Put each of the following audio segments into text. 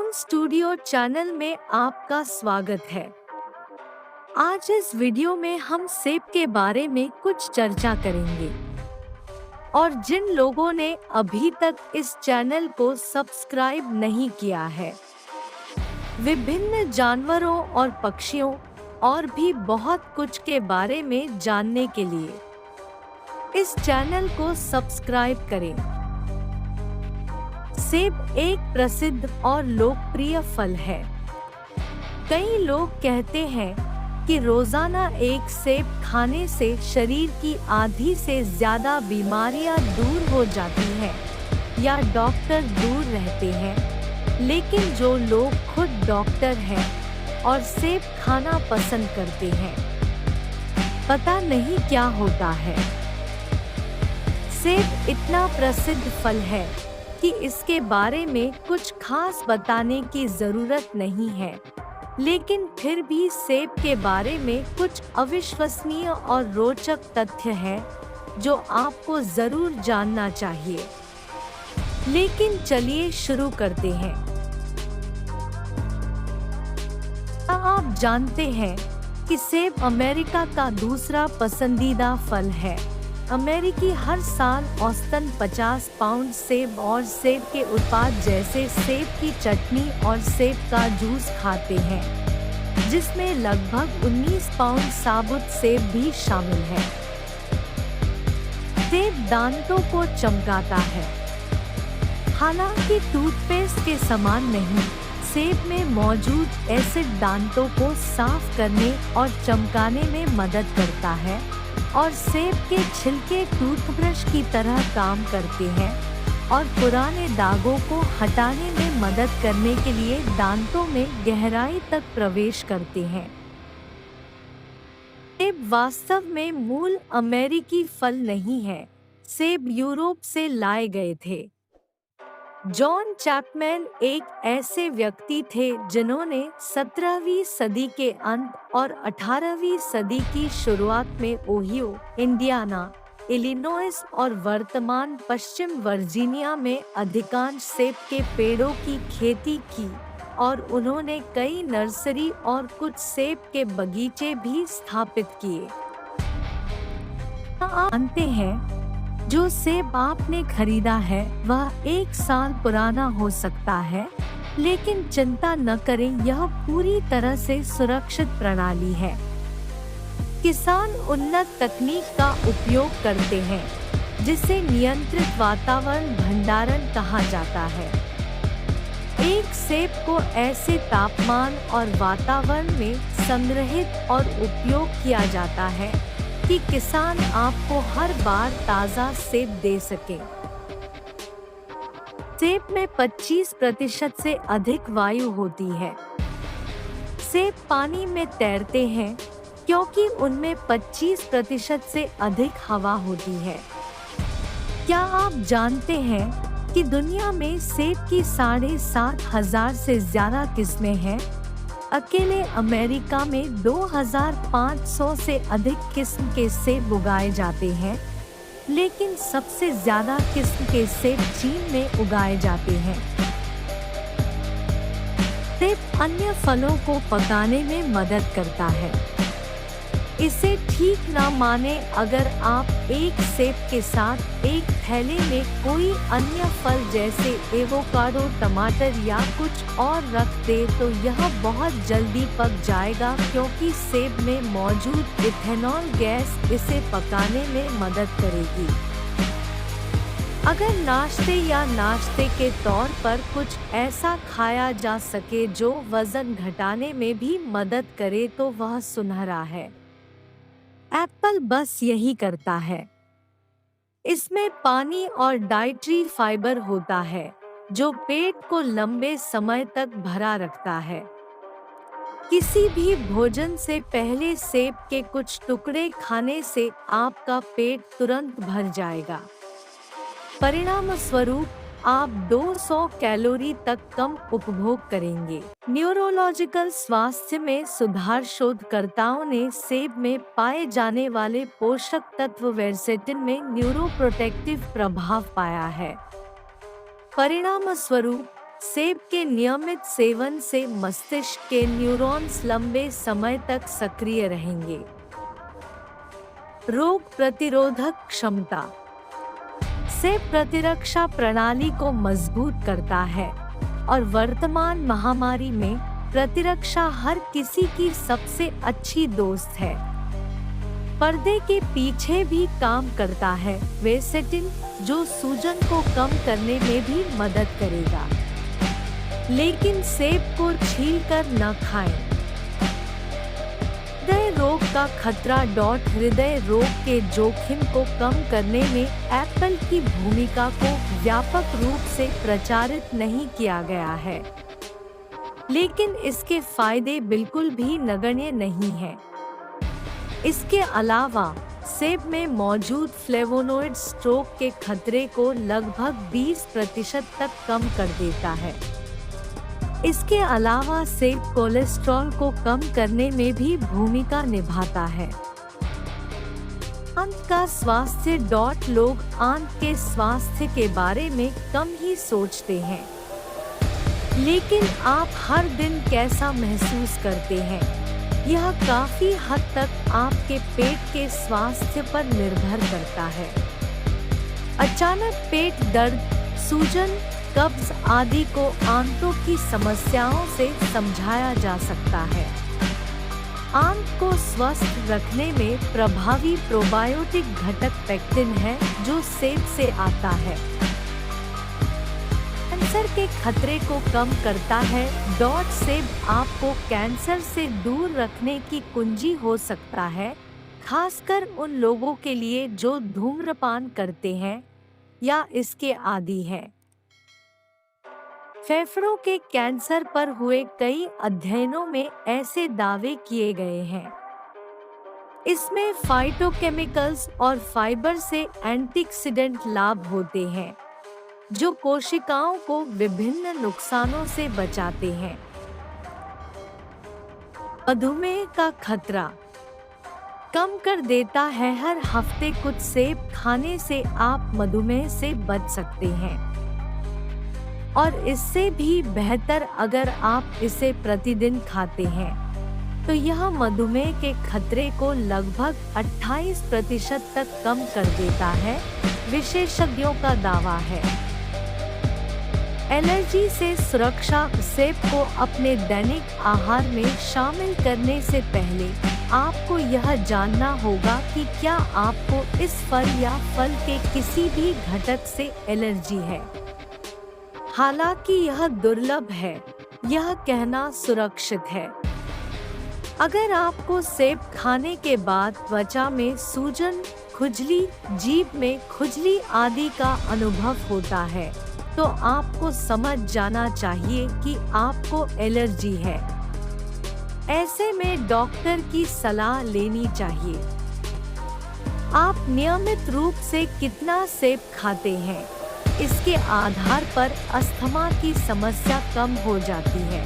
Fun studio channel में आपका स्वागत है। आज इस वीडियो में हम सेब के बारे में कुछ चर्चा करेंगे और जिन लोगों ने अभी तक इस चैनल को सब्सक्राइब नहीं किया है, विभिन्न जानवरों और पक्षियों और भी बहुत कुछ के बारे में जानने के लिए इस चैनल को सब्सक्राइब करें। सेब एक प्रसिद्ध और लोकप्रिय फल है। कई लोग कहते हैं कि रोजाना एक सेब खाने से शरीर की आधी से ज्यादा बीमारियां दूर हो जाती हैं या डॉक्टर दूर रहते हैं, लेकिन जो लोग खुद डॉक्टर हैं और सेब खाना पसंद करते हैं, पता नहीं क्या होता है। सेब इतना प्रसिद्ध फल है कि इसके बारे में कुछ खास बताने की जरूरत नहीं है, लेकिन फिर भी सेब के बारे में कुछ अविश्वसनीय और रोचक तथ्य हैं जो आपको जरूर जानना चाहिए। लेकिन चलिए शुरू करते हैं। क्या आप जानते हैं कि सेब अमेरिका का दूसरा पसंदीदा फल है? अमेरिकी हर साल औसतन 50 पाउंड सेब और सेब के उत्पाद जैसे सेब की चटनी और सेब का जूस खाते हैं, जिसमें लगभग 19 पाउंड साबुत सेब भी शामिल है। सेब दांतों को चमकाता है। हालांकि टूथपेस्ट के समान नहीं, सेब में मौजूद एसिड दांतों को साफ करने और चमकाने में मदद करता है और सेब के छिलके टूथब्रश की तरह काम करते हैं और पुराने दागों को हटाने में मदद करने के लिए दांतों में गहराई तक प्रवेश करते हैं। सेब वास्तव में मूल अमेरिकी फल नहीं है। सेब यूरोप से लाए गए थे। जॉन चैपमैन एक ऐसे व्यक्ति थे जिन्होंने 17वीं सदी के अंत और 18वीं सदी की शुरुआत में ओहियो, इंडियाना, इलिनॉइस और वर्तमान पश्चिम वर्जीनिया में अधिकांश सेब के पेड़ों की खेती की और उन्होंने कई नर्सरी और कुछ सेब के बगीचे भी स्थापित किए। आप जानते हैं, जो सेब आपने खरीदा है वह 1 साल पुराना हो सकता है, लेकिन चिंता न करें, यह पूरी तरह से सुरक्षित प्रणाली है। किसान उन्नत तकनीक का उपयोग करते हैं, जिसे नियंत्रित वातावरण भंडारण कहा जाता है। एक सेब को ऐसे तापमान और वातावरण में संग्रहित और उपयोग किया जाता है कि किसान आपको हर बार ताज़ा सेब दे सके। सेब में 25% से अधिक वायु होती है। सेब पानी में तैरते हैं क्योंकि उनमें 25% से अधिक हवा होती है। क्या आप जानते हैं कि दुनिया में सेब की 7,500 से ज्यादा किस्में हैं? अकेले अमेरिका में 2,500 से अधिक किस्म के सेब उगाए जाते हैं, लेकिन सबसे ज्यादा किस्म के सेब चीन में उगाए जाते हैं। सेब अन्य फलों को पकाने में मदद करता है। इसे ठीक न माने, अगर आप एक सेब के साथ एक थैले में कोई अन्य फल जैसे एवोकाडो, टमाटर या कुछ और रख दे तो यह बहुत जल्दी पक जाएगा, क्योंकि सेब में मौजूद इथेनॉल गैस इसे पकाने में मदद करेगी। अगर नाश्ते के तौर पर कुछ ऐसा खाया जा सके जो वजन घटाने में भी मदद करे तो वह सुनहरा है। एप्पल बस यही करता है। इसमें पानी और डाइटरी फाइबर होता है, जो पेट को लंबे समय तक भरा रखता है। किसी भी भोजन से पहले सेब के कुछ टुकड़े खाने से आपका पेट तुरंत भर जाएगा। परिणामस्वरूप आप 200 कैलोरी तक कम उपभोग करेंगे। न्यूरोलॉजिकल स्वास्थ्य में सुधार। शोधकर्ताओं ने सेब में पाए जाने वाले पोषक तत्व क्वेरसेटिन में न्यूरोप्रोटेक्टिव प्रभाव पाया है। परिणामस्वरूप सेब के नियमित सेवन से मस्तिष्क के न्यूरॉन्स लंबे समय तक सक्रिय रहेंगे। रोग प्रतिरोधक क्षमता। सेब प्रतिरक्षा प्रणाली को मजबूत करता है और वर्तमान महामारी में प्रतिरक्षा हर किसी की सबसे अच्छी दोस्त है। पर्दे के पीछे भी काम करता है क्वेरसेटिन, जो सूजन को कम करने में भी मदद करेगा। लेकिन सेब को छीलकर न खाएं। हृदय रोग का खतरा। हृदय रोग के जोखिम को कम करने में एप्पल की भूमिका को व्यापक रूप से प्रचारित नहीं किया गया है, लेकिन इसके फायदे बिल्कुल भी नगण्य नहीं हैं। इसके अलावा सेब में मौजूद फ्लेवोनोइड स्ट्रोक के खतरे को लगभग 20% तक कम कर देता है। इसके अलावा सेब कोलेस्ट्रॉल को कम करने में भी भूमिका निभाता है। आंत का स्वास्थ्य। लोग आंत के स्वास्थ्य के बारे में कम ही सोचते हैं, लेकिन आप हर दिन कैसा महसूस करते हैं, यह काफी हद तक आपके पेट के स्वास्थ्य पर निर्भर करता है। अचानक पेट दर्द, सूजन, कब्ज आदि को आंतों की समस्याओं से समझाया जा सकता है। आंत को स्वस्थ रखने में प्रभावी प्रोबायोटिक घटक पेक्टिन है, जो सेब से आता है। कैंसर के खतरे को कम करता है। सेब आपको कैंसर से दूर रखने की कुंजी हो सकता है, खासकर उन लोगों के लिए जो धूम्रपान करते हैं या इसके आदी हैं। फेफड़ों के कैंसर पर हुए कई अध्ययनों में ऐसे दावे किए गए हैं। इसमें फाइटोकेमिकल्स और फाइबर से एंटीऑक्सीडेंट लाभ होते हैं, जो कोशिकाओं को विभिन्न नुकसानों से बचाते हैं। मधुमेह का खतरा कम कर देता है। हर हफ्ते कुछ सेब खाने से आप मधुमेह से बच सकते हैं, और इससे भी बेहतर अगर आप इसे प्रतिदिन खाते हैं, तो यह मधुमेह के खतरे को लगभग 28% तक कम कर देता है, विशेषज्ञों का दावा है। एलर्जी से सुरक्षा। सेब को अपने दैनिक आहार में शामिल करने से पहले आपको यह जानना होगा कि क्या आपको इस फल या फल के किसी भी घटक से एलर्जी है। हालांकि यह दुर्लभ है, यह कहना सुरक्षित है। अगर आपको सेब खाने के बाद त्वचा में सूजन, खुजली, जीभ में खुजली आदि का अनुभव होता है, तो आपको समझ जाना चाहिए कि आपको एलर्जी है। ऐसे में डॉक्टर की सलाह लेनी चाहिए। आप नियमित रूप से कितना सेब खाते हैं, इसके आधार पर अस्थमा की समस्या कम हो जाती है।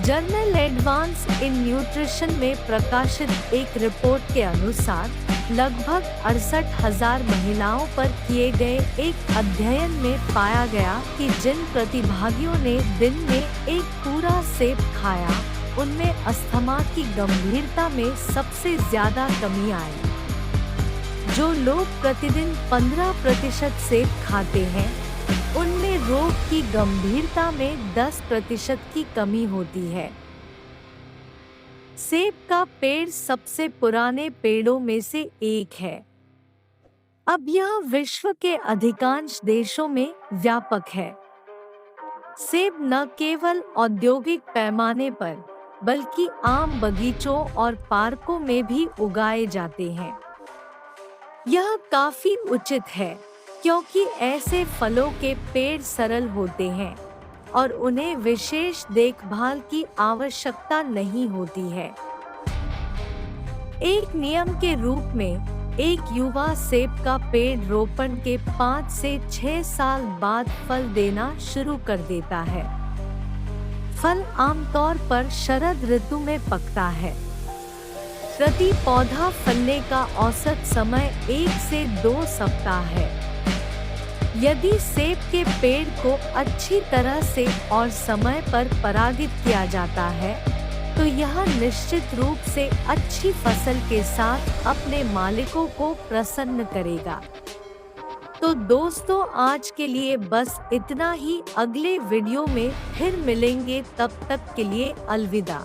जर्नल एडवांस इन न्यूट्रिशन में प्रकाशित एक रिपोर्ट के अनुसार लगभग 68,000 महिलाओं पर किए गए एक अध्ययन में पाया गया कि जिन प्रतिभागियों ने दिन में एक पूरा सेब खाया, उनमें अस्थमा की गंभीरता में सबसे ज्यादा कमी आई। जो लोग प्रतिदिन 15% सेब खाते हैं, उनमें रोग की गंभीरता में 10% की कमी होती है। सेब का पेड़ सबसे पुराने पेड़ों में से एक है। अब यह विश्व के अधिकांश देशों में व्यापक है। सेब न केवल औद्योगिक पैमाने पर, बल्कि आम बगीचों और पार्कों में भी उगाए जाते हैं। यह काफी उचित है, क्योंकि ऐसे फलों के पेड़ सरल होते हैं और उन्हें विशेष देखभाल की आवश्यकता नहीं होती है। एक नियम के रूप में, एक युवा सेब का पेड़ रोपण के 5 से 6 साल बाद फल देना शुरू कर देता है। फल आमतौर पर शरद ऋतु में पकता है। प्रति पौधा फलने का औसत समय 1 से 2 सप्ताह है। यदि सेब के पेड़ को अच्छी तरह से और समय पर परागित किया जाता है तो यह निश्चित रूप से अच्छी फसल के साथ अपने मालिकों को प्रसन्न करेगा। तो दोस्तों, आज के लिए बस इतना ही। अगले वीडियो में फिर मिलेंगे, तब तक के लिए अलविदा।